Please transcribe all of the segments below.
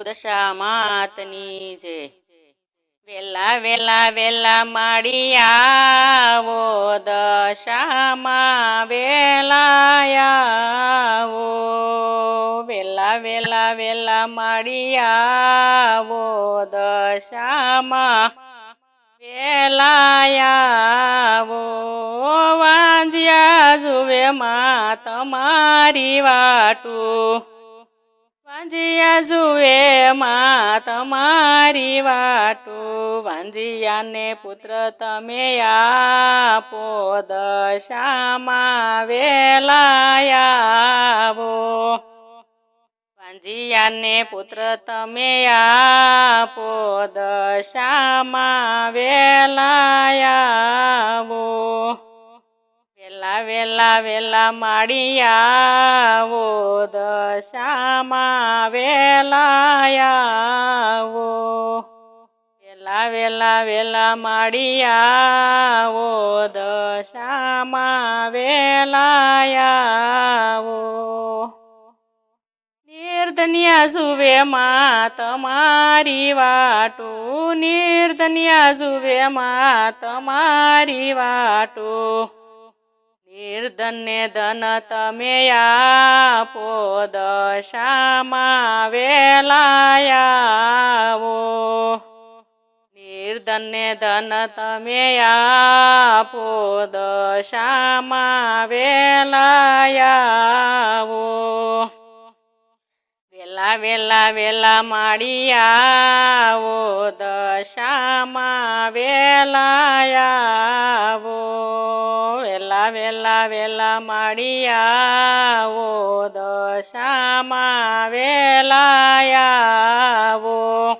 દશા માતની જય. વેલા વેલા વેલા માડી આવો, દશામાં વેલા આવો. વેલા વેલા વેલા માડી આવો, દશામાં વેલા આવો. વાંજ્યા જુએ માં તમારી વાટું, વાંજિયા જુએ માં તમારી વાટું. વાંજિયાને પુત્ર તમે આપો, દશામાં વેલા આવો. વાંજિયાને પુત્ર તમે આપો, દશામાં વેલા આવો. વેલા વેલા વેલા માડી આવો, દશામાં વેલા આવો. વેલા વેલા વેલા માડી આવો, દશામાં વેલા આવો. નિર્ધન્યા જુએ માં તમારી વાટું, નિર્ધન્યા જુએ માં તમારી વાટું. નિર્ધનને ધન તમે આપો, દશામાં વેલા આવો. નિર્ધનને ધન તમે આપો, દશામાં વેલા આવો. વેલા વેલા વેલા માડી આવો, દશામાં વેલા આવો. વેલા વેલા વેલા માડી આવો, દશામાં વેલા આવો.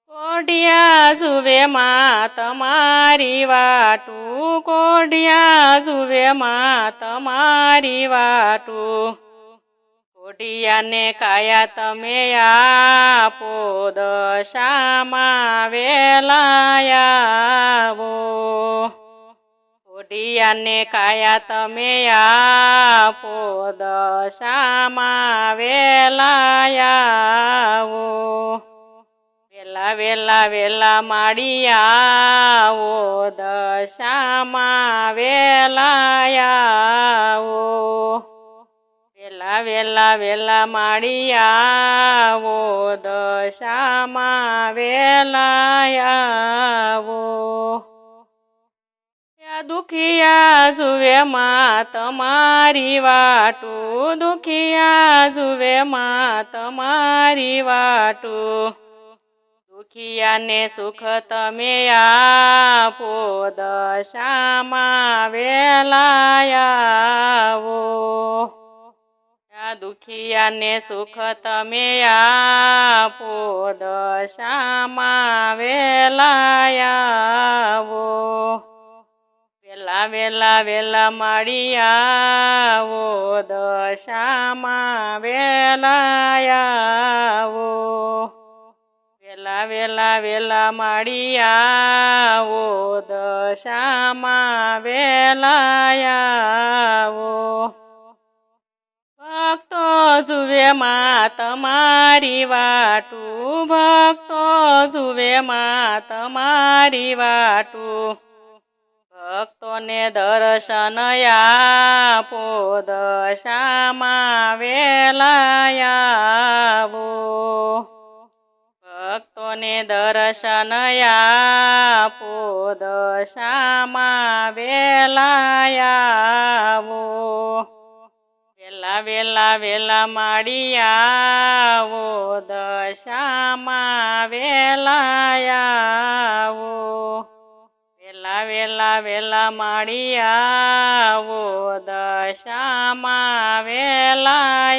કોઢિયા જુએ માં તમારી વાટું, કોઢિયા જુએ માં તમારી વાટું. કોઢિયાને કાયા તમે આપો, દશામાં વેલા આવો. કોઢિયાને કાયા તમે આપો, દશામાં વેલા આવો. વેલા વેલા વેલા માડી આવો, દશામાં વેલા આવો. વેલા વેલા વેલા માડી આવો, દશામાં વેલા આવો. દુખિયા જુએ માં તમારી વાટું, દુખિયા જુએ માં તમારી વાટું. દુખિયાને સુખ તમે આપો, દશામાં વેલા આવો. દુખિયાને સુખ તમે આપો, દશામાં વેલા આવો. વેલા વેલા વેલા માડી આવો, દશામાં વેલા આવો. વેલા વેલા વેલા માડી આવો, દશામાં વેલા આવો. ભક્તો જુએ માં તમારી વાટું, ભક્તો જુએ માં તમારી વાટું. ભક્તોને દર્શન આપો, દશામાં વેલા આવો. ભક્તોને દર્શન આપો, દશામાં વેલા આવો. વેલા વેલા વેલા માડી આવો, દશામાં વેલા આવો. વેલા વેલા વેલા માડી આવો, દશામાં વેલા